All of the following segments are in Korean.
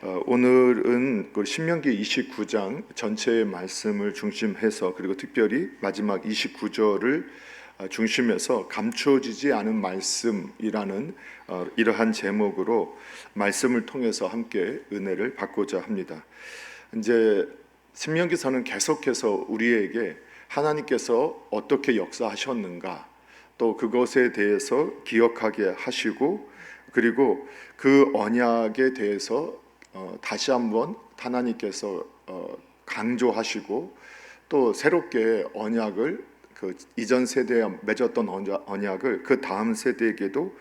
오늘은 그 신명기 29장 전체의 말씀을 중심해서, 그리고 특별히 마지막 29절을 중심해서 감추어지지 않은 말씀이라는 이러한 제목으로 말씀을 통해서 함께 은혜를 받고자 합니다. 이제 신명기서는 계속해서 우리에게 하나님께서 어떻게 역사하셨는가, 또 그것에 대해서 기억하게 하시고, 그리고 그 언약에 대해서 다시 한번 하나님께서 강조하시고, 또 새롭게 언약을 그 이전 세대에 맺었던 언약을 그 다음 세대에게도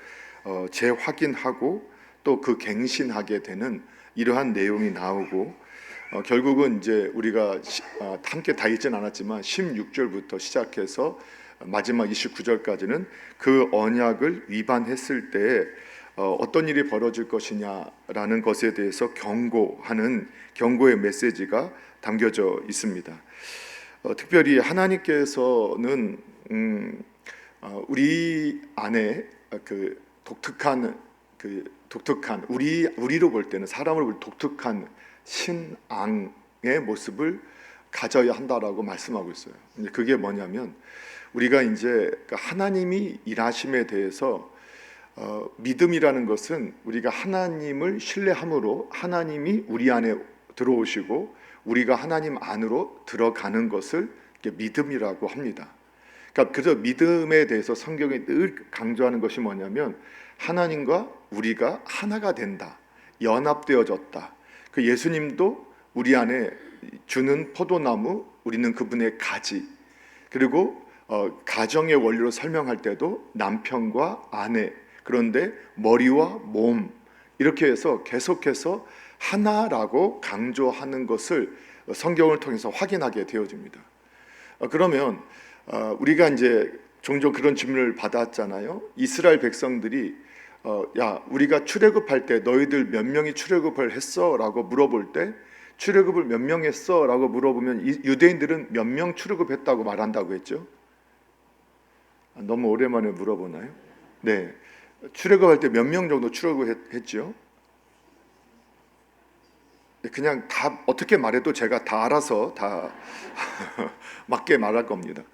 재확인하고 또 그 갱신하게 되는 이러한 내용이 나오고, 결국은 이제 우리가 함께 다 읽진 않았지만 16절부터 시작해서 마지막 29절까지는 그 언약을 위반했을 때 어떤 일이 벌어질 것이냐라는 것에 대해서 경고하는 경고의 메시지가 담겨져 있습니다. 특별히 하나님께서는 우리 안에 그 독특한 우리로 볼 때는, 사람을 볼 독특한 신앙의 모습을 가져야 한다라고 말씀하고 있어요. 그게 뭐냐면, 우리가 이제 하나님이 일하심에 대해서 믿음이라는 것은 우리가 하나님을 신뢰함으로 하나님이 우리 안에 들어오시고 우리가 하나님 안으로 들어가는 것을 믿음이라고 합니다. 그러니까 그래서 믿음에 대해서 성경이 늘 강조하는 것이 뭐냐면, 하나님과 우리가 하나가 된다, 연합되어졌다. 그 예수님도 우리 안에 주는 포도나무, 우리는 그분의 가지. 그리고 가정의 원리로 설명할 때도 남편과 아내, 그런데 머리와 몸, 이렇게 해서 계속해서 하나라고 강조하는 것을 성경을 통해서 확인하게 되어집니다. 그러면 우리가 이제 종종 그런 질문을 받았잖아요. 이스라엘 백성들이 야, 우리가 출애굽할 때 너희들 몇 명이 출애굽을 했어? 라고 물어볼 때, 출애굽을 몇 명 했어? 라고 물어보면 유대인들은 몇 명 출애굽했다고 말한다고 했죠. 너무 오랜만에 물어보나요? 네, 출애굽할 때 몇 명 정도 출애굽했죠? 그냥 다 어떻게 말해도 제가 다 알아서 다 맞게 말할 겁니다.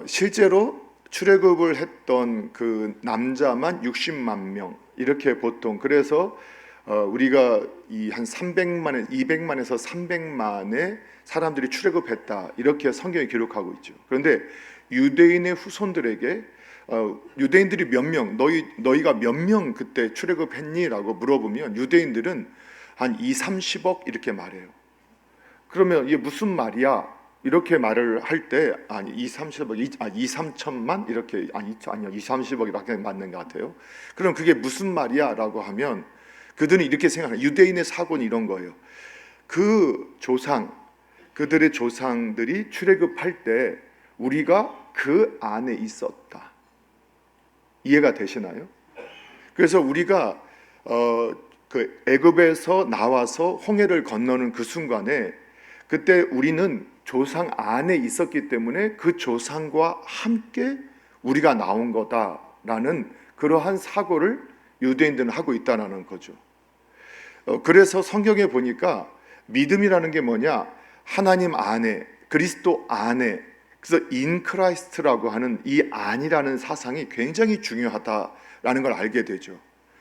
실제로 출애굽을 했던 그 남자만 60만 명, 이렇게 보통, 그래서 우리가 이 한 300만에 200만에서 300만의 사람들이 출애굽했다, 이렇게 성경이 기록하고 있죠. 그런데 유대인의 후손들에게 유대인들이 몇 명, 너희가 몇 명 그때 출애굽했니? 라고 물어보면 유대인들은 한 2, 30억 이렇게 말해요. 그러면 이게 무슨 말이야? 이렇게 말을 할 때, 아니 2, 30억, 2, 3천만 이렇게, 아니요 2, 30억이밖에 맞는 것 같아요. 그럼 그게 무슨 말이야? 라고 하면 그들은 이렇게 생각해요. 유대인의 사고는 이런 거예요. 그 조상, 그들의 조상들이 출애굽할 때 우리가 그 안에 있었다. 이해가 되시나요? 그래서 우리가 그 애굽에서 나와서 홍해를 건너는 그 순간에, 그때 우리는 조상 안에 있었기 때문에 그 조상과 함께 우리가 나온 거다라는 그러한 사고를 유대인들은 하고 있다는 거죠. 그래서 성경에 보니까 믿음이라는 게 뭐냐? 하나님 안에, 그리스도 안에, 그래서 in Christ라고 하는 이 안이라는 사상이 굉장히 중요하다라는 걸 알게 되죠.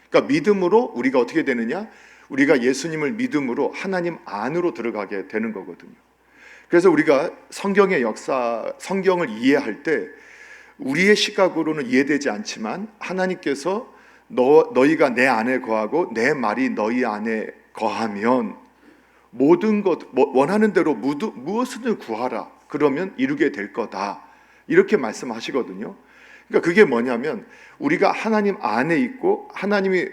그러니까 믿음으로 우리가 어떻게 되느냐? 우리가 예수님을 믿음으로 하나님 안으로 들어가게 되는 거거든요. 그래서 우리가 성경의 역사, 성경을 이해할 때 우리의 시각으로는 이해되지 않지만, 하나님께서 너희가 내 안에 거하고 내 말이 너희 안에 거하면 모든 것, 원하는 대로 무엇을 구하라, 그러면 이루게 될 거다, 이렇게 말씀하시거든요. 그러니까 그게 뭐냐면, 우리가 하나님 안에 있고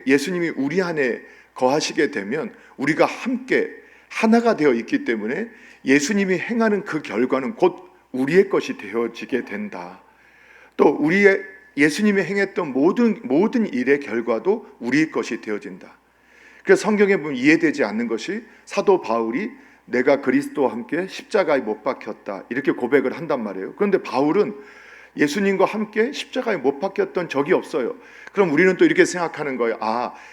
예수님이 우리 안에 거하시게 되면 우리가 함께 하나가 되어 있기 때문에 예수님이 행하는 그 결과는 곧 우리의 것이 되어지게 된다. 또 예수님이 행했던 모든 일의 결과도 우리의 것이 되어진다. 그래서 성경에 보면 이해되지 않는 것이, 사도 바울이 내가 그리스도와 함께 십자가에 못 박혔다, 이렇게 고백을 한단 말이에요. 그런데 바울은 예수님과 함께 십자가에 못 박혔던 적이 없어요. 그럼 우리는 또 이렇게 생각하는 거예요.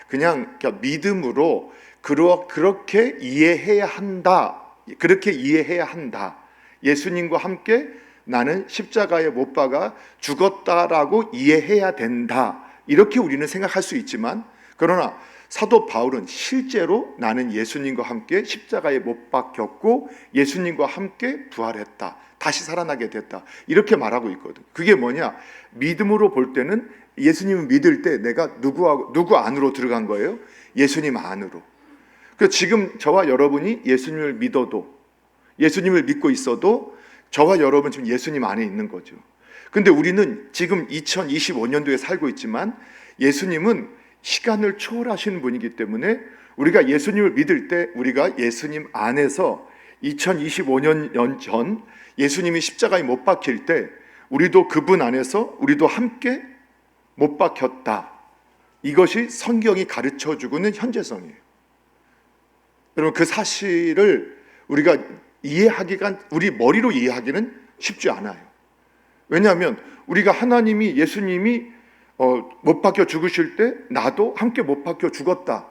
그냥 믿음으로 그렇게 이해해야 한다. 그렇게 이해해야 한다. 예수님과 함께 나는 십자가에 못 박아 죽었다라고 이해해야 된다. 이렇게 우리는 생각할 수 있지만, 그러나 사도 바울은 실제로 나는 예수님과 함께 십자가에 못 박혔고 예수님과 함께 부활했다. 다시 살아나게 됐다. 이렇게 말하고 있거든. 그게 뭐냐? 믿음으로 볼 때는 예수님을 믿을 때 내가 누구 안으로 들어간 거예요? 예수님 안으로. 그래서 지금 저와 여러분이 예수님을 믿어도, 예수님을 믿고 있어도 저와 여러분 지금 예수님 안에 있는 거죠. 근데 우리는 지금 2025년도에 살고 있지만 예수님은 시간을 초월하시는 분이기 때문에 우리가 예수님을 믿을 때 우리가 예수님 안에서 2025년 전 예수님이 십자가에 못 박힐 때 우리도 그분 안에서 우리도 함께 못 박혔다. 이것이 성경이 가르쳐주고는 현재성이에요. 여러분, 그 사실을 우리가 이해하기가, 우리 머리로 이해하기는 쉽지 않아요. 왜냐하면 우리가 하나님이, 예수님이 못 박혀 죽으실 때 나도 함께 못 박혀 죽었다.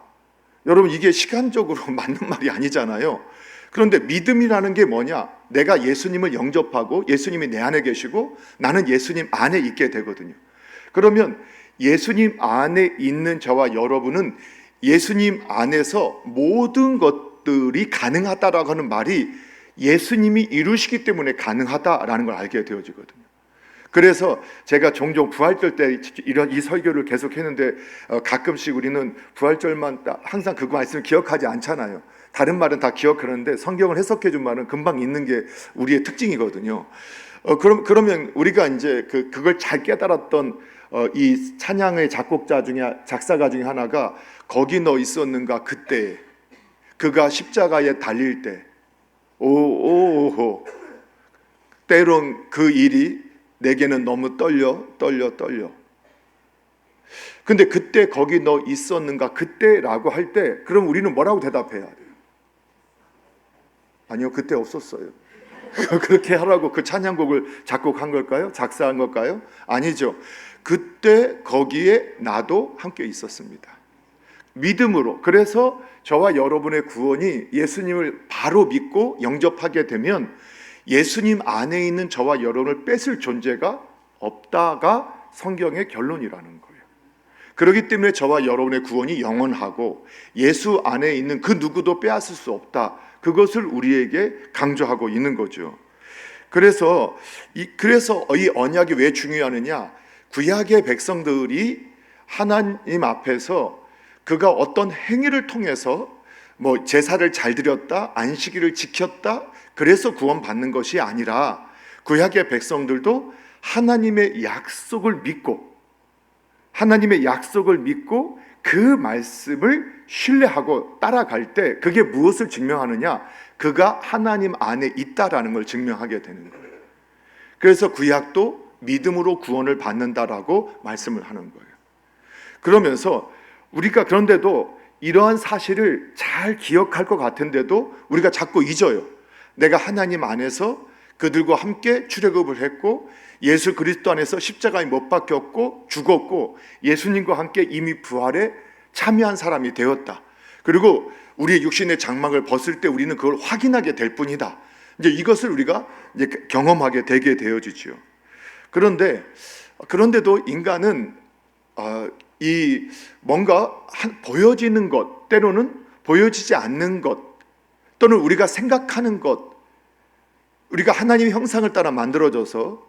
여러분, 이게 시간적으로 맞는 말이 아니잖아요. 그런데 믿음이라는 게 뭐냐? 내가 예수님을 영접하고 예수님이 내 안에 계시고 나는 예수님 안에 있게 되거든요. 그러면 예수님 안에 있는 저와 여러분은 예수님 안에서 모든 것들이 가능하다라고 하는 말이 예수님이 이루시기 때문에 가능하다라는 걸 알게 되어지거든요. 그래서 제가 종종 부활절 때 이 설교를 계속 했는데 가끔씩 우리는 부활절만 항상 그거 말씀을 기억하지 않잖아요. 다른 말은 다 기억하는데 성경을 해석해 준 말은 금방 잊는 게 우리의 특징이거든요. 그러면 우리가 이제 그걸 잘 깨달았던 이 찬양의 작사가 중에 하나가 거기 너 있었는가 그때 그가 십자가에 달릴 때 오오오 때론 그 일이 내게는 너무 떨려. 근데 그때 거기 너 있었는가 그때라고 할 때 그럼 우리는 뭐라고 대답해야 돼요? 아니요, 그때 없었어요. 그렇게 하라고 그 찬양곡을 작곡한 걸까요? 작사한 걸까요? 아니죠. 그때 거기에 나도 함께 있었습니다. 믿음으로. 그래서 저와 여러분의 구원이 예수님을 바로 믿고 영접하게 되면 예수님 안에 있는 저와 여러분을 뺏을 존재가 없다가 성경의 결론이라는 거예요. 그렇기 때문에 저와 여러분의 구원이 영원하고 예수 안에 있는 그 누구도 빼앗을 수 없다. 그것을 우리에게 강조하고 있는 거죠. 그래서 이 언약이 왜 중요하느냐? 구약의 백성들이 하나님 앞에서 그가 어떤 행위를 통해서 뭐 제사를 잘 드렸다, 안식일을 지켰다, 그래서 구원받는 것이 아니라 구약의 백성들도 하나님의 약속을 믿고 그 말씀을 신뢰하고 따라갈 때 그게 무엇을 증명하느냐? 그가 하나님 안에 있다라는 걸 증명하게 되는 거예요. 그래서 구약도 믿음으로 구원을 받는다라고 말씀을 하는 거예요. 그러면서 우리가 그런데도 이러한 사실을 잘 기억할 것 같은데도 우리가 자꾸 잊어요. 내가 하나님 안에서 그들과 함께 출애굽을 했고 예수 그리스도 안에서 십자가에 못 박혔고 죽었고 예수님과 함께 이미 부활에 참여한 사람이 되었다. 그리고 우리의 육신의 장막을 벗을 때 우리는 그걸 확인하게 될 뿐이다. 이제 이것을 우리가 이제 경험하게 되게 되어지죠. 그런데도 인간은 이 뭔가 보여지는 것, 때로는 보여지지 않는 것, 또는 우리가 생각하는 것, 우리가 하나님의 형상을 따라 만들어져서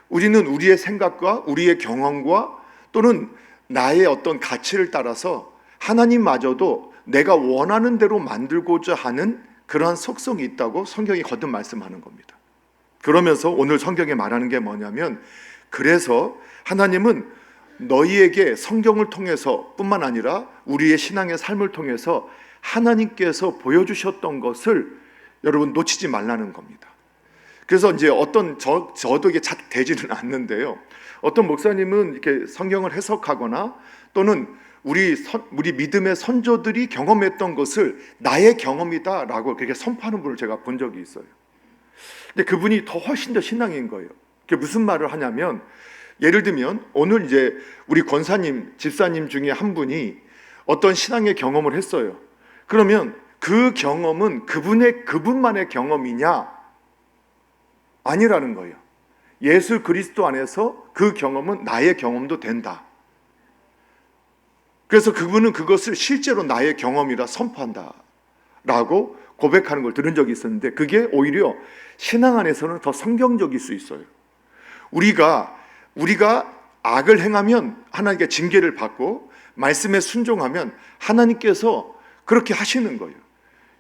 우리는 우리의 생각과 우리의 경험과 또는 나의 어떤 가치를 따라서 하나님마저도 내가 원하는 대로 만들고자 하는 그러한 속성이 있다고 성경이 거듭 말씀하는 겁니다. 그러면서 오늘 성경에 말하는 게 뭐냐면, 그래서 하나님은 너희에게 성경을 통해서 뿐만 아니라 우리의 신앙의 삶을 통해서 하나님께서 보여주셨던 것을 여러분 놓치지 말라는 겁니다. 그래서 이제 저도 이게 잘 되지는 않는데요. 어떤 목사님은 이렇게 성경을 해석하거나 또는 우리 믿음의 선조들이 경험했던 것을 나의 경험이다라고 그렇게 선포하는 분을 제가 본 적이 있어요. 근데 그분이 훨씬 더 신앙인 거예요. 그게 무슨 말을 하냐면, 예를 들면 오늘 이제 우리 권사님, 집사님 중에 한 분이 어떤 신앙의 경험을 했어요. 그러면 그 경험은 그분만의 경험이냐? 아니라는 거예요. 예수 그리스도 안에서 그 경험은 나의 경험도 된다. 그래서 그분은 그것을 실제로 나의 경험이라 선포한다 라고 고백하는 걸 들은 적이 있었는데, 그게 오히려 신앙 안에서는 더 성경적일 수 있어요. 우리가 악을 행하면 하나님께 징계를 받고 말씀에 순종하면 하나님께서 그렇게 하시는 거예요.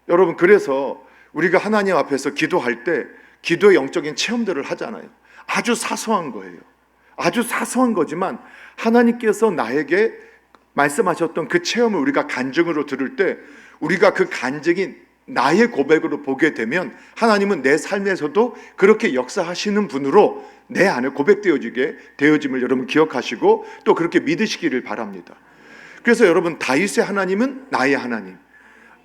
여러분, 그래서 우리가 하나님 앞에서 기도할 때 기도의 영적인 체험들을 하잖아요. 아주 사소한 거예요. 아주 사소한 거지만 하나님께서 나에게 말씀하셨던 그 체험을 우리가 간증으로 들을 때, 우리가 그 간증이 나의 고백으로 보게 되면 하나님은 내 삶에서도 그렇게 역사하시는 분으로 내 안에 되어짐을 여러분 기억하시고 또 그렇게 믿으시기를 바랍니다. 그래서 여러분, 다윗의 하나님은 나의 하나님,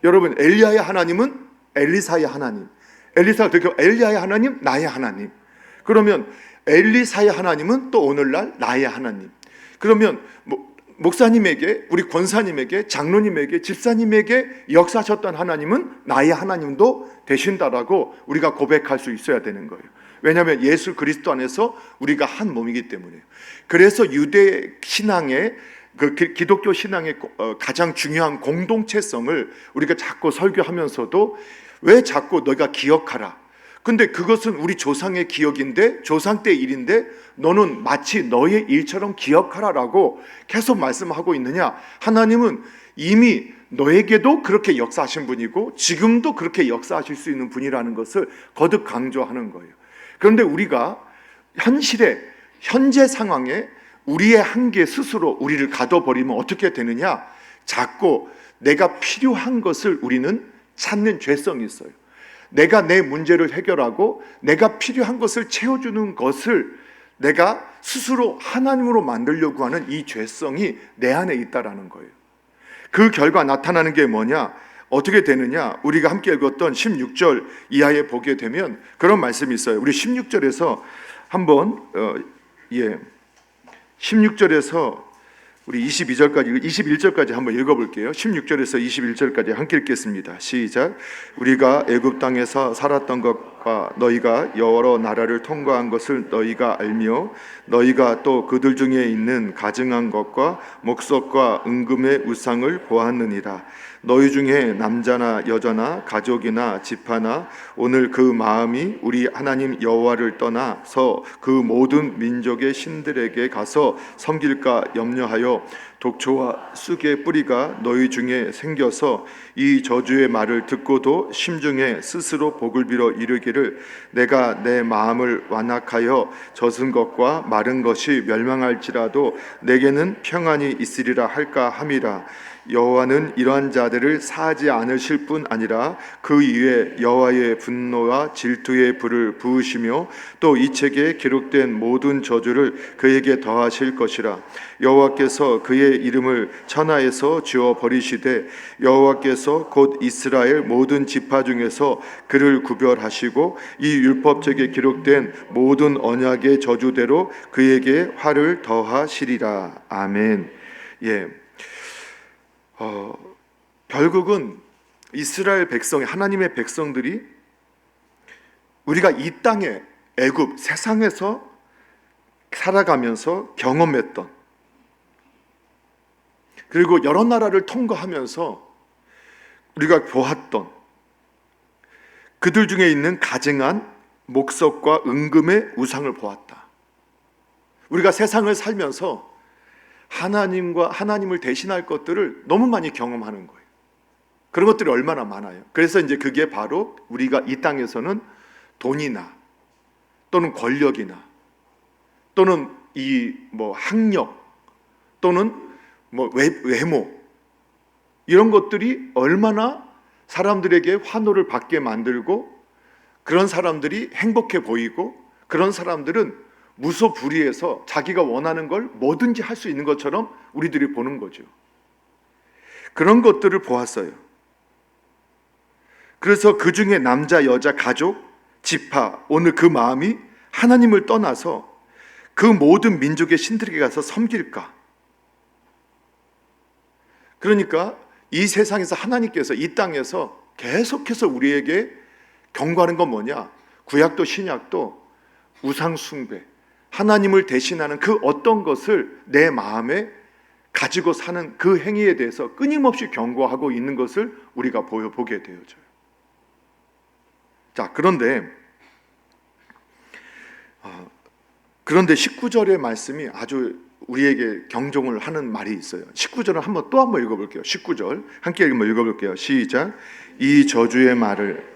여러분 엘리야의 하나님은 엘리사의 하나님, 엘리야의 하나님 나의 하나님, 그러면 엘리사의 하나님은 또 오늘날 나의 하나님. 그러면 목사님에게, 우리 권사님에게, 장로님에게, 집사님에게 역사하셨던 하나님은 나의 하나님도 되신다라고 우리가 고백할 수 있어야 되는 거예요. 왜냐하면 예수 그리스도 안에서 우리가 한 몸이기 때문에요. 그래서 유대 신앙의 기독교 신앙의 가장 중요한 공동체성을 우리가 자꾸 설교하면서도, 왜 자꾸 너희가 기억하라, 근데 그것은 우리 조상의 기억인데, 조상 때 일인데 너는 마치 너의 일처럼 기억하라라고 계속 말씀하고 있느냐? 하나님은 이미 너에게도 그렇게 역사하신 분이고 지금도 그렇게 역사하실 수 있는 분이라는 것을 거듭 강조하는 거예요. 그런데 우리가 현재 상황에 우리의 한계 스스로 우리를 가둬버리면 어떻게 되느냐? 자꾸 내가 필요한 것을 우리는 찾는 죄성이 있어요. 내가 내 문제를 해결하고 내가 필요한 것을 채워주는 것을 내가 스스로 하나님으로 만들려고 하는 이 죄성이 내 안에 있다라는 거예요. 그 결과 나타나는 게 뭐냐? 어떻게 되느냐? 우리가 함께 읽었던 16절 이하에 보게 되면 그런 말씀이 있어요. 우리 16절에서 한번 16절에서 우리 21절까지 한번 읽어볼게요. 16절에서 21절까지 함께 읽겠습니다. 시작. 우리가 애굽 땅에서 살았던 것과 너희가 여러 나라를 통과한 것을 너희가 알며, 너희가 또 그들 중에 있는 가증한 것과 목석과 은금의 우상을 보았느니라. 너희 중에 남자나 여자나 가족이나 집하나 오늘 그 마음이 우리 하나님 여호와를 떠나서 그 모든 민족의 신들에게 가서 섬길까 염려하여 독초와 쑥의 뿌리가 너희 중에 생겨서 이 저주의 말을 듣고도 심중에 스스로 복을 빌어 이르기를 내가 내 마음을 완악하여 젖은 것과 마른 것이 멸망할지라도 내게는 평안이 있으리라 할까 함이라. 여호와는 이러한 자들을 사하지 않으실 뿐 아니라 그 이에 여호와의 분노와 질투의 불을 부으시며 또 이 책에 기록된 모든 저주를 그에게 더하실 것이라. 여호와께서 그의 이름을 천하에서 지워 버리시되 여호와께서 곧 이스라엘 모든 지파 중에서 그를 구별하시고 이 율법책에 기록된 모든 언약의 저주대로 그에게 화를 더하시리라. 아멘. 결국은 이스라엘 백성이, 하나님의 백성들이 우리가 이 땅에 애굽 세상에서 살아가면서 경험했던, 그리고 여러 나라를 통과하면서 우리가 보았던 그들 중에 있는 가증한 목석과 은금의 우상을 보았다. 우리가 세상을 살면서 하나님을 대신할 것들을 너무 많이 경험하는 거예요. 그런 것들이 얼마나 많아요. 그래서 이제 그게 바로 우리가 이 땅에서는 돈이나 또는 권력이나 또는 학력 또는 외모, 이런 것들이 얼마나 사람들에게 환호를 받게 만들고 그런 사람들이 행복해 보이고 그런 사람들은 무소불위해서 자기가 원하는 걸 뭐든지 할 수 있는 것처럼 우리들이 보는 거죠. 그런 것들을 보았어요. 그래서 그 중에 남자, 여자, 가족, 지파, 오늘 그 마음이 하나님을 떠나서 그 모든 민족의 신들에게 가서 섬길까? 그러니까 이 세상에서 하나님께서 이 땅에서 계속해서 우리에게 경고하는 건 뭐냐? 구약도 신약도 우상 숭배, 하나님을 대신하는 그 어떤 것을 내 마음에 가지고 사는 그 행위에 대해서 끊임없이 경고하고 있는 것을 우리가 보게 되어져요. 자, 그런데 19절의 말씀이 아주 우리에게 경종을 하는 말이 있어요. 19절을 또 한번 읽어볼게요. 19절 함께 읽어볼게요. 시작. 이 저주의 말을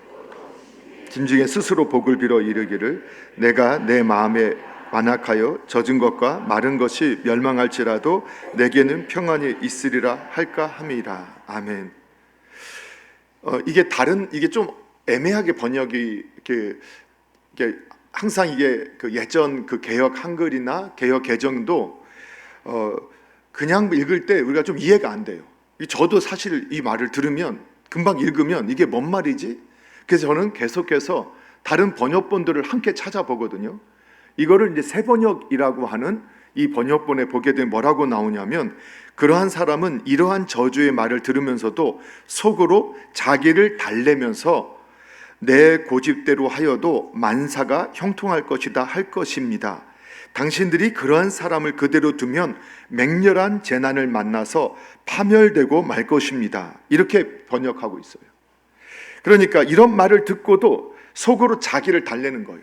진중에 스스로 복을 빌어 이르기를 내가 내 마음에 완악하여 젖은 것과 마른 것이 멸망할지라도 내게는 평안이 있으리라 할까 함이라. 아멘. 이게 좀 애매하게 번역이 이게 항상 이게 그 예전 그 개역 한글이나 개역 개정도 그냥 읽을 때 우리가 좀 이해가 안 돼요. 저도 사실 이 말을 들으면 금방 읽으면 이게 뭔 말이지? 그래서 저는 계속해서 다른 번역본들을 함께 찾아보거든요. 이거를 이제 새 번역이라고 하는 이 번역본에 보게 되면 뭐라고 나오냐면, 그러한 사람은 이러한 저주의 말을 들으면서도 속으로 자기를 달래면서 내 고집대로 하여도 만사가 형통할 것이다 할 것입니다. 당신들이 그러한 사람을 그대로 두면 맹렬한 재난을 만나서 파멸되고 말 것입니다. 이렇게 번역하고 있어요. 그러니까 이런 말을 듣고도 속으로 자기를 달래는 거예요.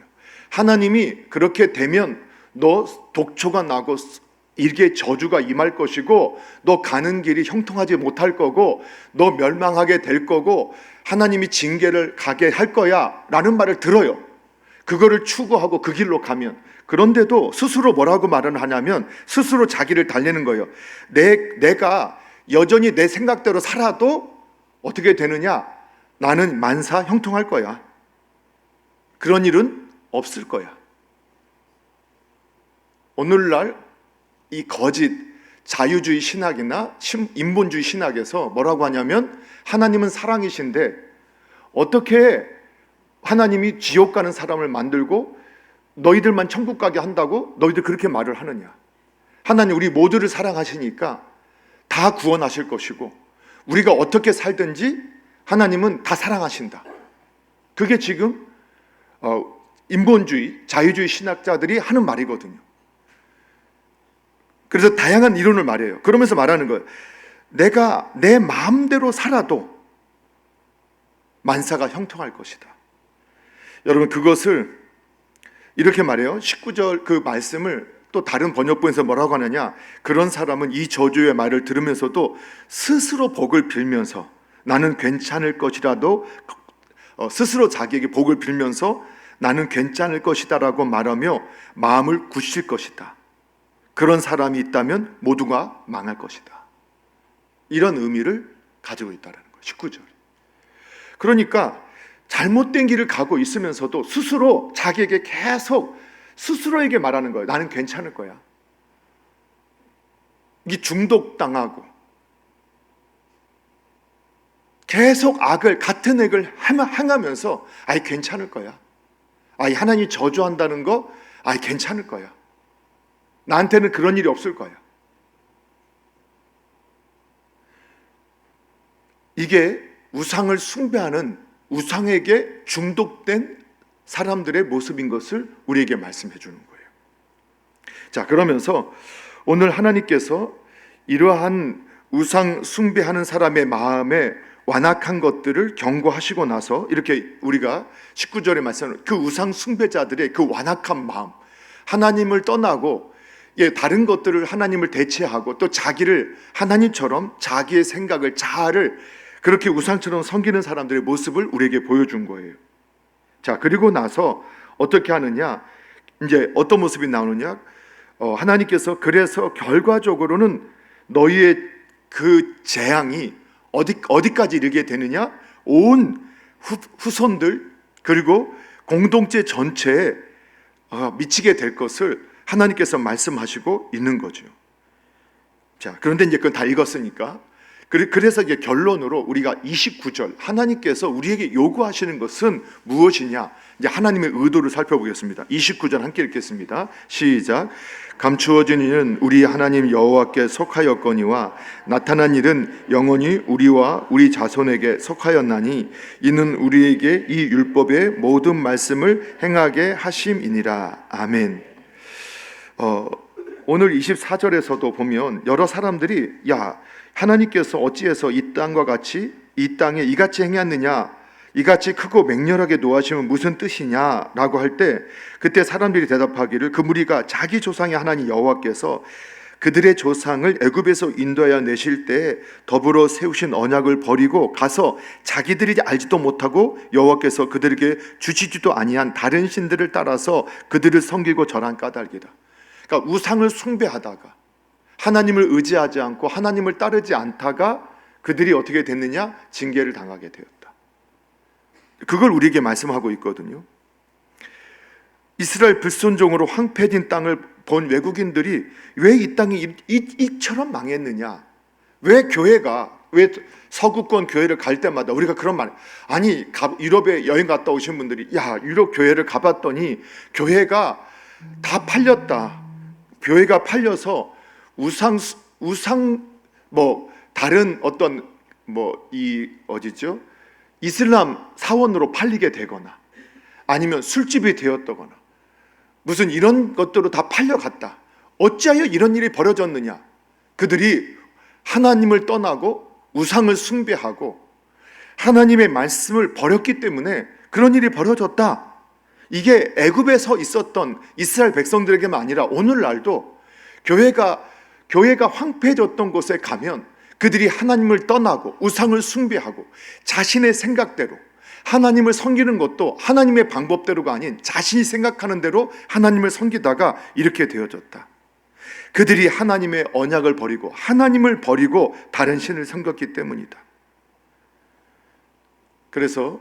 하나님이 그렇게 되면 너 독초가 나고 이게 저주가 임할 것이고 너 가는 길이 형통하지 못할 거고 너 멸망하게 될 거고 하나님이 징계를 가게 할 거야 라는 말을 들어요. 그거를 추구하고 그 길로 가면, 그런데도 스스로 뭐라고 말을 하냐면 스스로 자기를 달래는 거예요. 내가 여전히 내 생각대로 살아도 어떻게 되느냐? 나는 만사 형통할 거야. 그런 일은 없을 거야. 오늘날 이 거짓 자유주의 신학이나 인본주의 신학에서 뭐라고 하냐면 하나님은 사랑이신데 어떻게 하나님이 지옥 가는 사람을 만들고 너희들만 천국 가게 한다고 너희들 그렇게 말을 하느냐? 하나님 우리 모두를 사랑하시니까 다 구원하실 것이고 우리가 어떻게 살든지 하나님은 다 사랑하신다. 그게 지금 인본주의, 자유주의 신학자들이 하는 말이거든요. 그래서 다양한 이론을 말해요. 그러면서 말하는 거예요. 내가 내 마음대로 살아도 만사가 형통할 것이다. 여러분, 그것을 이렇게 말해요. 19절 그 말씀을 또 다른 번역본에서 뭐라고 하느냐? 그런 사람은 이 저주의 말을 들으면서도 스스로 복을 빌면서 나는 괜찮을 것이라도 스스로 자기에게 복을 빌면서 나는 괜찮을 것이다라고 말하며 마음을 굳힐 것이다. 그런 사람이 있다면 모두가 망할 것이다. 이런 의미를 가지고 있다는 거예요. 19절. 그러니까 잘못된 길을 가고 있으면서도 스스로 자기에게 계속 스스로에게 말하는 거예요. 나는 괜찮을 거야. 이 중독당하고 계속 같은 액을 행하면서 아이 괜찮을 거야. 아이 하나님이 저주한다는 거 아이 괜찮을 거야. 나한테는 그런 일이 없을 거야. 이게 우상을 숭배하는 우상에게 중독된 사람들의 모습인 것을 우리에게 말씀해 주는 거예요. 자, 그러면서 오늘 하나님께서 이러한 우상 숭배하는 사람의 마음에 완악한 것들을 경고하시고 나서 이렇게 우리가 19절에 말씀하는 그 우상 숭배자들의 그 완악한 마음, 하나님을 떠나고 다른 것들을 하나님을 대체하고 또 자기를 하나님처럼 자기의 생각을 자아를 그렇게 우상처럼 섬기는 사람들의 모습을 우리에게 보여준 거예요. 자, 그리고 나서 어떻게 하느냐? 이제 어떤 모습이 나오느냐? 하나님께서 그래서 결과적으로는 너희의 그 재앙이 어디까지 이르게 되느냐? 온 후손들 그리고 공동체 전체에 미치게 될 것을 하나님께서 말씀하시고 있는 거죠. 자, 그런데 이제 그건 다 읽었으니까 그래서 이게 결론으로 우리가 29절 하나님께서 우리에게 요구하시는 것은 무엇이냐, 이제 하나님의 의도를 살펴보겠습니다. 29절 함께 읽겠습니다. 시작. 감추어진 일은 우리 하나님 여호와께 속하였거니와 나타난 일은 영원히 우리와 우리 자손에게 속하였나니 이는 우리에게 이 율법의 모든 말씀을 행하게 하심이니라. 아멘. 오늘 24절에서도 보면 여러 사람들이 야, 하나님께서 어찌해서 이 땅과 같이 이 땅에 이같이 행했느냐, 이같이 크고 맹렬하게 노하시면 무슨 뜻이냐라고 할 때, 그때 사람들이 대답하기를 그 무리가 자기 조상의 하나님 여호와께서 그들의 조상을 애굽에서 인도하여 내실 때 더불어 세우신 언약을 버리고 가서 자기들이 알지도 못하고 여호와께서 그들에게 주시지도 아니한 다른 신들을 따라서 그들을 섬기고 절한 까닭이다. 그러니까 우상을 숭배하다가 하나님을 의지하지 않고 하나님을 따르지 않다가 그들이 어떻게 됐느냐? 징계를 당하게 되었다. 그걸 우리에게 말씀하고 있거든요. 이스라엘 불순종으로 황폐해진 땅을 본 외국인들이 왜 이 땅이 이처럼 망했느냐? 왜 서구권 교회를 갈 때마다 우리가 그런 말, 아니 유럽에 여행 갔다 오신 분들이 야, 유럽 교회를 가봤더니 교회가 다 팔렸다. 교회가 팔려서 우상 다른 어떤 어디죠? 이슬람 사원으로 팔리게 되거나 아니면 술집이 되었다거나 무슨 이런 것들로 다 팔려갔다. 어찌하여 이런 일이 벌어졌느냐? 그들이 하나님을 떠나고 우상을 숭배하고 하나님의 말씀을 버렸기 때문에 그런 일이 벌어졌다. 이게 애굽에서 있었던 이스라엘 백성들에게만 아니라 오늘날도 교회가 황폐해졌던 곳에 가면 그들이 하나님을 떠나고 우상을 숭배하고 자신의 생각대로 하나님을 섬기는 것도 하나님의 방법대로가 아닌 자신이 생각하는 대로 하나님을 섬기다가 이렇게 되어졌다. 그들이 하나님의 언약을 버리고 하나님을 버리고 다른 신을 섬겼기 때문이다. 그래서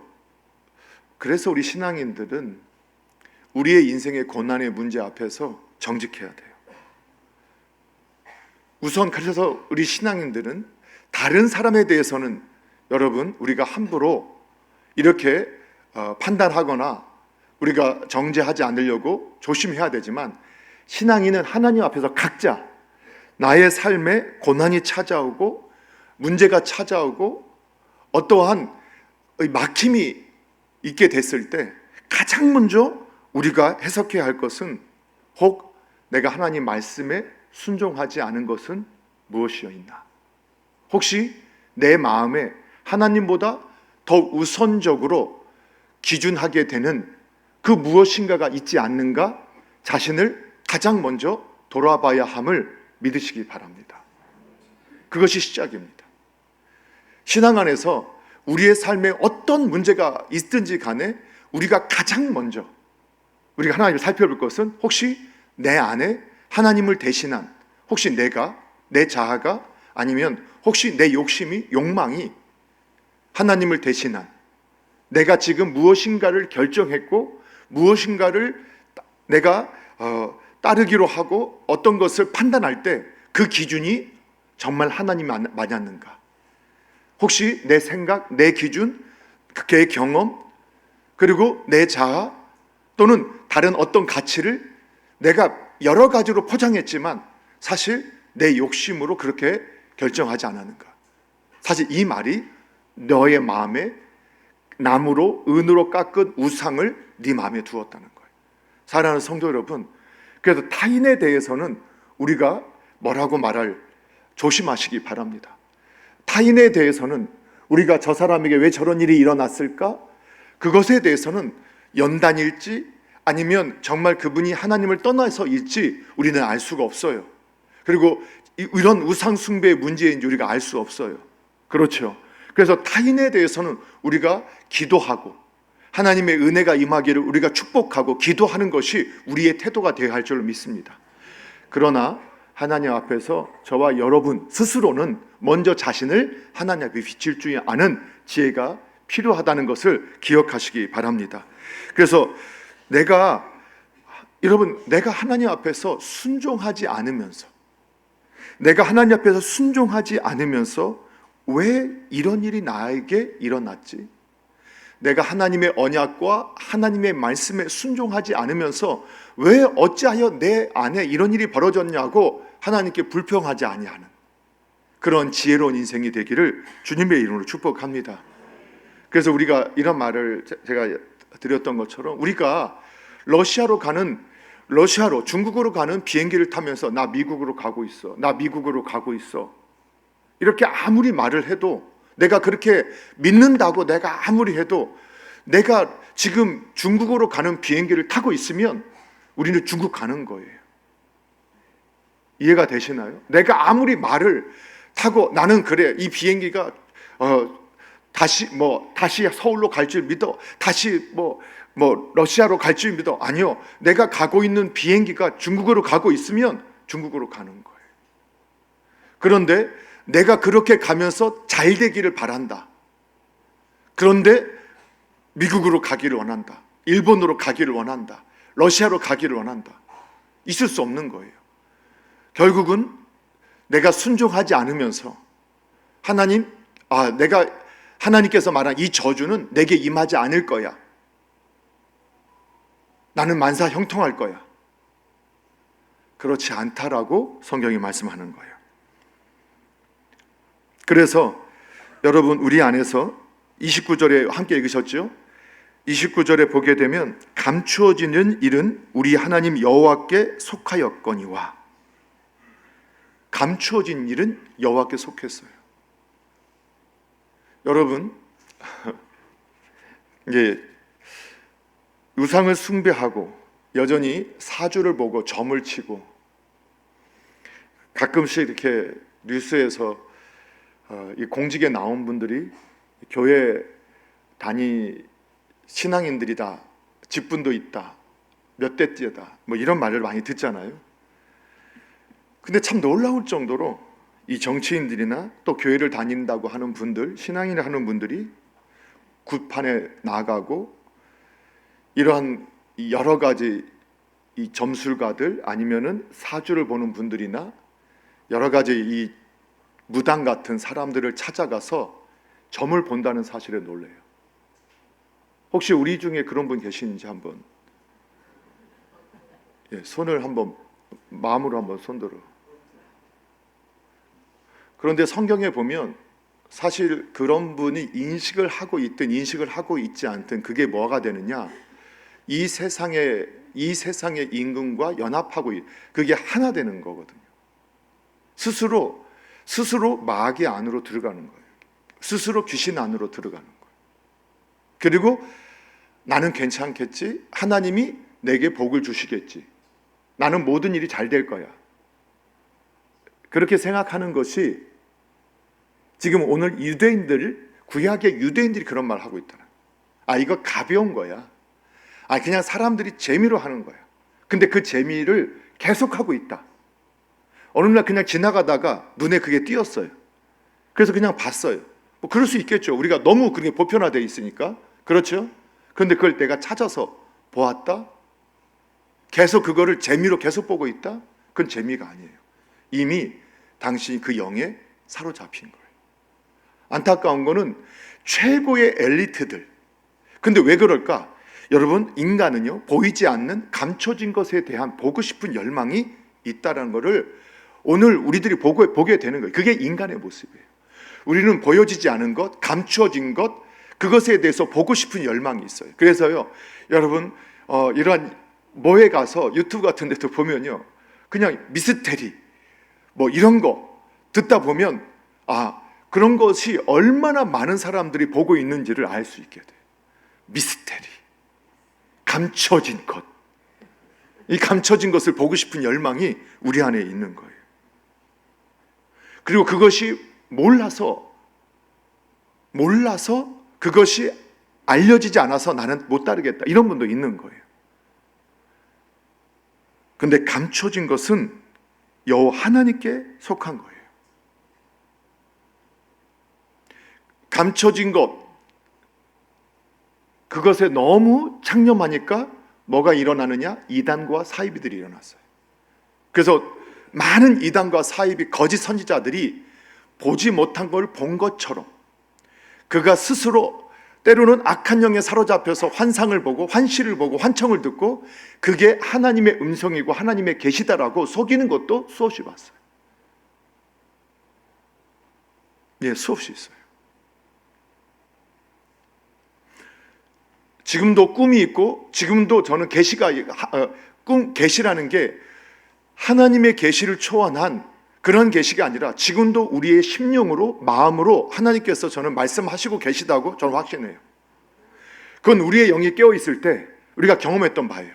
우리 신앙인들은 우리의 인생의 고난의 문제 앞에서 정직해야 돼요. 우선 그래서 우리 신앙인들은 다른 사람에 대해서는 여러분 우리가 함부로 이렇게 판단하거나 우리가 정죄하지 않으려고 조심해야 되지만, 신앙인은 하나님 앞에서 각자 나의 삶에 고난이 찾아오고 문제가 찾아오고 어떠한 막힘이 있게 됐을 때 가장 먼저 우리가 해석해야 할 것은 혹 내가 하나님 말씀에 순종하지 않은 것은 무엇이었나? 혹시 내 마음에 하나님보다 더 우선적으로 기준하게 되는 그 무엇인가가 있지 않는가? 자신을 가장 먼저 돌아봐야 함을 믿으시기 바랍니다. 그것이 시작입니다. 신앙 안에서 우리의 삶에 어떤 문제가 있든지 간에 우리가 가장 먼저 우리가 하나님을 살펴볼 것은 혹시 내 안에 하나님을 대신한, 혹시 내 자아가, 아니면 혹시 내 욕망이 하나님을 대신한, 내가 지금 무엇인가를 결정했고 무엇인가를 내가 따르기로 하고 어떤 것을 판단할 때 그 기준이 정말 하나님 맞았는가? 혹시 내 생각, 내 기준, 내 경험, 그리고 내 자아 또는 다른 어떤 가치를 내가 여러 가지로 포장했지만 사실 내 욕심으로 그렇게 결정하지 않았는가? 사실 이 말이 너의 마음에 나무로 은으로 깎은 우상을 네 마음에 두었다는 거예요. 사랑하는 성도 여러분, 그래서 타인에 대해서는 우리가 뭐라고 말할 조심하시기 바랍니다. 타인에 대해서는 우리가 저 사람에게 왜 저런 일이 일어났을까? 그것에 대해서는 연단일지 아니면 정말 그분이 하나님을 떠나서일지 우리는 알 수가 없어요. 그리고 이런 우상 숭배의 문제인지 우리가 알 수 없어요. 그렇죠. 그래서 타인에 대해서는 우리가 기도하고 하나님의 은혜가 임하기를 우리가 축복하고 기도하는 것이 우리의 태도가 되어야 할 줄로 믿습니다. 그러나 하나님 앞에서 저와 여러분 스스로는 먼저 자신을 하나님 앞에 비칠 줄 아는 지혜가 필요하다는 것을 기억하시기 바랍니다. 그래서 내가 하나님 앞에서 순종하지 않으면서 왜 이런 일이 나에게 일어났지? 내가 하나님의 언약과 하나님의 말씀에 순종하지 않으면서 왜 어찌하여 내 안에 이런 일이 벌어졌냐고 하나님께 불평하지 아니하는 그런 지혜로운 인생이 되기를 주님의 이름으로 축복합니다. 그래서 우리가 이런 말을 제가 드렸던 것처럼 우리가 중국으로 가는 비행기를 타면서 나 미국으로 가고 있어, 나 미국으로 가고 있어, 이렇게 아무리 말을 해도, 내가 그렇게 믿는다고 내가 아무리 해도, 내가 지금 중국으로 가는 비행기를 타고 있으면 우리는 중국 가는 거예요. 이해가 되시나요? 내가 아무리 말을 타고 나는 그래, 이 비행기가 다시 서울로 갈 줄 믿어, 다시 러시아로 갈 줄 믿어. 아니요, 내가 가고 있는 비행기가 중국으로 가고 있으면 중국으로 가는 거예요. 그런데 내가 그렇게 가면서 잘 되기를 바란다. 그런데 미국으로 가기를 원한다, 일본으로 가기를 원한다, 러시아로 가기를 원한다. 있을 수 없는 거예요. 결국은 내가 순종하지 않으면서 하나님께서 말한 이 저주는 내게 임하지 않을 거야, 나는 만사 형통할 거야, 그렇지 않다라고 성경이 말씀하는 거예요. 그래서 여러분, 우리 안에서 29절에 함께 읽으셨죠? 29절에 보게 되면 감추어지는 일은 우리 하나님 여호와께 속하였거니와, 감추어진 일은 여호와께 속했어요. 여러분, 우상을 숭배하고 여전히 사주를 보고 점을 치고, 가끔씩 이렇게 뉴스에서 이 공직에 나온 분들이 교회 신앙인들이다, 직분도 있다, 몇 대째다, 이런 말을 많이 듣잖아요. 근데 참 놀라울 정도로 이 정치인들이나 또 교회를 다닌다고 하는 분들, 신앙인을 하는 분들이 굿판에 나가고 이러한 여러 가지 이 점술가들 아니면은 사주를 보는 분들이나 여러 가지 이 무당 같은 사람들을 찾아가서 점을 본다는 사실에 놀래요. 혹시 우리 중에 그런 분 계시는지 한번 손을 한번, 마음으로 한번 손들어. 그런데 성경에 보면 사실 그런 분이 인식을 하고 있든 인식을 하고 있지 않든 그게 뭐가 되느냐, 이 세상의 임금과 연합하고 그게 하나 되는 거거든요. 스스로 마귀 안으로 들어가는 거예요. 스스로 귀신 안으로 들어가는 거예요. 그리고 나는 괜찮겠지, 하나님이 내게 복을 주시겠지, 나는 모든 일이 잘 될 거야, 그렇게 생각하는 것이 지금 오늘 구약의 유대인들이 그런 말을 하고 있더라. 이거 가벼운 거야, 그냥 사람들이 재미로 하는 거야. 근데 그 재미를 계속하고 있다. 어느 날 그냥 지나가다가 눈에 그게 띄었어요. 그래서 그냥 봤어요. 그럴 수 있겠죠. 우리가 너무 그게 보편화되어 있으니까. 그렇죠? 그런데 그걸 내가 찾아서 보았다? 계속 그거를 재미로 계속 보고 있다? 그건 재미가 아니에요. 이미 당신이 그 영에 사로잡힌 거예요. 안타까운 거는 최고의 엘리트들. 근데 왜 그럴까? 여러분, 인간은요, 보이지 않는 감춰진 것에 대한 보고 싶은 열망이 있다는 것을 오늘 우리들이 보게 되는 거예요. 그게 인간의 모습이에요. 우리는 보여지지 않은 것, 감추어진 것, 그것에 대해서 보고 싶은 열망이 있어요. 그래서요, 여러분, 이러한 뭐에 가서 유튜브 같은 데도 보면요, 그냥 미스테리 이런 거 듣다 보면 그런 것이 얼마나 많은 사람들이 보고 있는지를 알 수 있게 돼요. 미스테리, 감춰진 것, 이 감춰진 것을 보고 싶은 열망이 우리 안에 있는 거예요. 그리고 그것이 몰라서 그것이 알려지지 않아서 나는 못 따르겠다, 이런 분도 있는 거예요. 근데 감춰진 것은 여호와 하나님께 속한 거예요. 감춰진 것, 그것에 너무 창념하니까 뭐가 일어나느냐? 이단과 사이비들이 일어났어요. 그래서 많은 이단과 사이비, 거짓 선지자들이 보지 못한 걸 본 것처럼 그가 스스로 때로는 악한 영에 사로잡혀서 환상을 보고 환시를 보고 환청을 듣고 그게 하나님의 음성이고 하나님의 계시다라고 속이는 것도 수없이 봤어요. 예, 수없이 있어요. 지금도 꿈이 있고 지금도 저는 계시라는 게 하나님의 계시를 초월한 그런 계시가 아니라 지금도 우리의 심령으로 마음으로 하나님께서 저는 말씀하시고 계시다고 저는 확신해요. 그건 우리의 영이 깨어 있을 때 우리가 경험했던 바예요.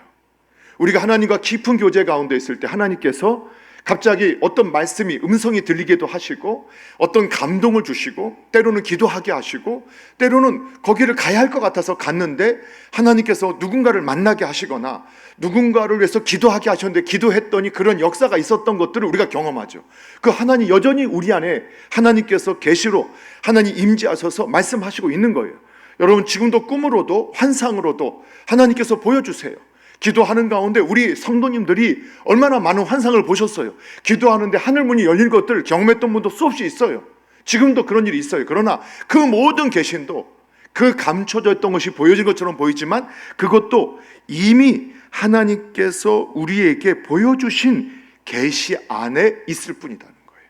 우리가 하나님과 깊은 교제 가운데 있을 때 하나님께서 갑자기 어떤 말씀이 음성이 들리기도 하시고 어떤 감동을 주시고 때로는 기도하게 하시고 때로는 거기를 가야 할 것 같아서 갔는데 하나님께서 누군가를 만나게 하시거나 누군가를 위해서 기도하게 하셨는데 기도했더니 그런 역사가 있었던 것들을 우리가 경험하죠. 그 하나님 여전히 우리 안에 하나님께서 계시로 하나님 임재하셔서 말씀하시고 있는 거예요. 여러분 지금도 꿈으로도 환상으로도 하나님께서 보여주세요. 기도하는 가운데 우리 성도님들이 얼마나 많은 환상을 보셨어요. 기도하는데 하늘문이 열린 것들 경험했던 분도 수없이 있어요. 지금도 그런 일이 있어요. 그러나 그 모든 계신도 그 감춰져 있던 것이 보여진 것처럼 보이지만 그것도 이미 하나님께서 우리에게 보여주신 계시 안에 있을 뿐이라는 거예요.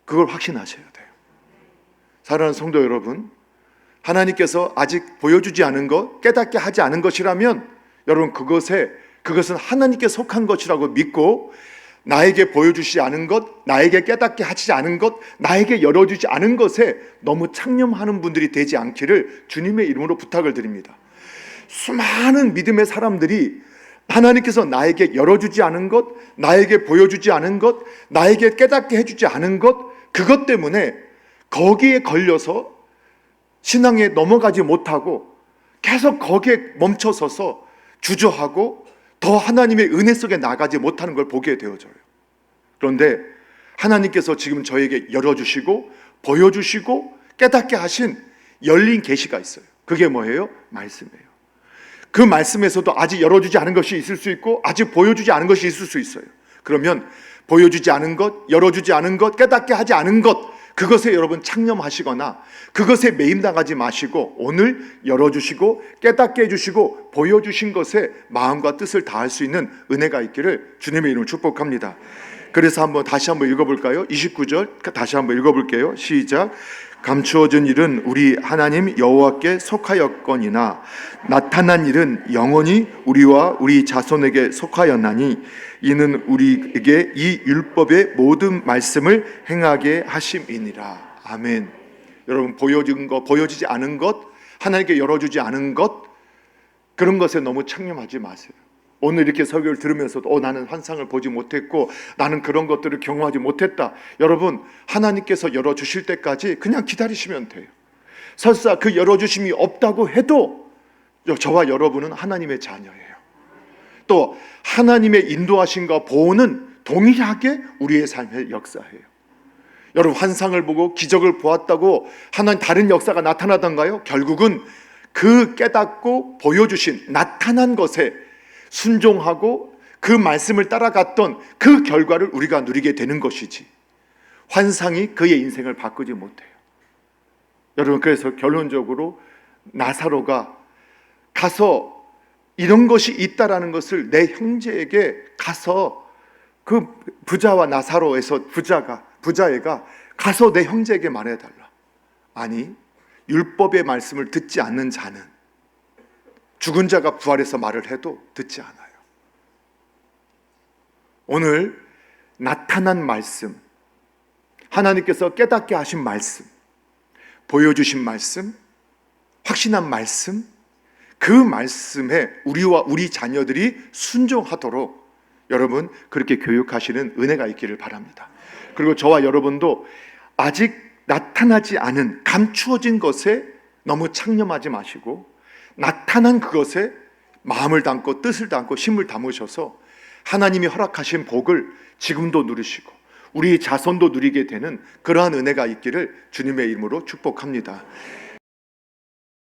그걸 확신하셔야 돼요. 사랑하는 성도 여러분, 하나님께서 아직 보여주지 않은 것, 깨닫게 하지 않은 것이라면 여러분 그것은 하나님께 속한 것이라고 믿고 나에게 보여주지 않은 것, 나에게 깨닫게 하지 않은 것, 나에게 열어주지 않은 것에 너무 창념하는 분들이 되지 않기를 주님의 이름으로 부탁을 드립니다. 수많은 믿음의 사람들이 하나님께서 나에게 열어주지 않은 것, 나에게 보여주지 않은 것, 나에게 깨닫게 해주지 않은 것, 그것 때문에 거기에 걸려서 신앙에 넘어가지 못하고 계속 거기에 멈춰서서 주저하고 더 하나님의 은혜 속에 나가지 못하는 걸 보게 되어져요. 그런데 하나님께서 지금 저에게 열어주시고 보여주시고 깨닫게 하신 열린 계시가 있어요. 그게 뭐예요? 말씀이에요. 그 말씀에서도 아직 열어주지 않은 것이 있을 수 있고 아직 보여주지 않은 것이 있을 수 있어요. 그러면 보여주지 않은 것, 열어주지 않은 것, 깨닫게 하지 않은 것, 그것에 여러분 창념하시거나 그것에 매임당하지 마시고 오늘 열어주시고 깨닫게 해주시고 보여주신 것에 마음과 뜻을 다할 수 있는 은혜가 있기를 주님의 이름으로 축복합니다. 그래서 다시 한번 읽어볼까요? 29절 다시 한번 읽어볼게요. 시작. 감추어진 일은 우리 하나님 여호와께 속하였거니나 나타난 일은 영원히 우리와 우리 자손에게 속하였나니 이는 우리에게 이 율법의 모든 말씀을 행하게 하심이니라. 아멘. 여러분 보여진 것, 보여지지 않은 것, 하나님께 열어주지 않은 것, 그런 것에 너무 창념하지 마세요. 오늘 이렇게 설교를 들으면서도 나는 환상을 보지 못했고 나는 그런 것들을 경험하지 못했다. 여러분 하나님께서 열어주실 때까지 그냥 기다리시면 돼요. 설사 그 열어주심이 없다고 해도 저와 여러분은 하나님의 자녀예요. 또 하나님의 인도하심과 보호는 동일하게 우리의 삶에 역사해요. 여러분 환상을 보고 기적을 보았다고 하나님 다른 역사가 나타나던가요? 결국은 그 깨닫고 보여주신 나타난 것에 순종하고 그 말씀을 따라갔던 그 결과를 우리가 누리게 되는 것이지 환상이 그의 인생을 바꾸지 못해요. 여러분 그래서 결론적으로 나사로가 가서 이런 것이 있다라는 것을 내 형제에게 가서 그 부자와 나사로에서 부자애가 가서 내 형제에게 말해달라. 아니 율법의 말씀을 듣지 않는 자는 죽은 자가 부활해서 말을 해도 듣지 않아요. 오늘 나타난 말씀, 하나님께서 깨닫게 하신 말씀, 보여주신 말씀, 확신한 말씀, 그 말씀에 우리와 우리 자녀들이 순종하도록 여러분 그렇게 교육하시는 은혜가 있기를 바랍니다. 그리고 저와 여러분도 아직 나타나지 않은 감추어진 것에 너무 창념하지 마시고 나타난 그것에 마음을 담고 뜻을 담고 힘을 담으셔서 하나님이 허락하신 복을 지금도 누리시고 우리 자손도 누리게 되는 그러한 은혜가 있기를 주님의 이름으로 축복합니다.